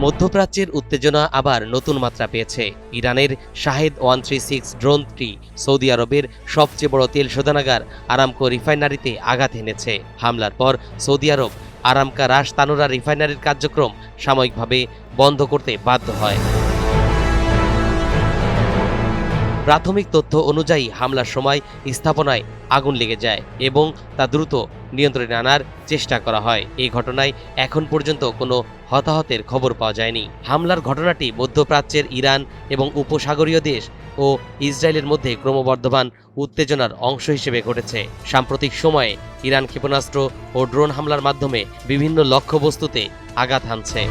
মধ্যপ্রাচ্যের উত্তেজনা আবার নতুন মাত্রা পেয়েছে। ইরানের শাহেদ 136 ড্রোনটি সৌদি আরবের সবচেয়ে বড় তেল শোধনাগার আরামকো রিফাইনারিতে আঘাত এনেছে। হামলার পর সৌদি আরব আরামকা রাস তানুরা রিফাইনারির কার্যক্রম সাময়িকভাবে বন্ধ করতে বাধ্য হয়। প্রাথমিক তথ্য অনুযায়ী হামলার সময় স্থাপনায় আগুন লেগে যায় এবং তা দ্রুত নিয়ন্ত্রণে আনার চেষ্টা করা হয়। এই ঘটনায় এখন পর্যন্ত কোনো হতাহতের খবর পাওয়া যায়নি। হামলার ঘটনাটি মধ্যপ্রাচ্যের ইরান এবং উপসাগরীয় দেশ ও ইসরায়েলের মধ্যে ক্রমবর্ধমান উত্তেজনার অংশ হিসেবে ঘটেছে। সাম্প্রতিক সময়ে ইরান ক্ষেপণাস্ত্র ও ড্রোন হামলার মাধ্যমে বিভিন্ন লক্ষ্যবস্তুতে আঘাত হানছে।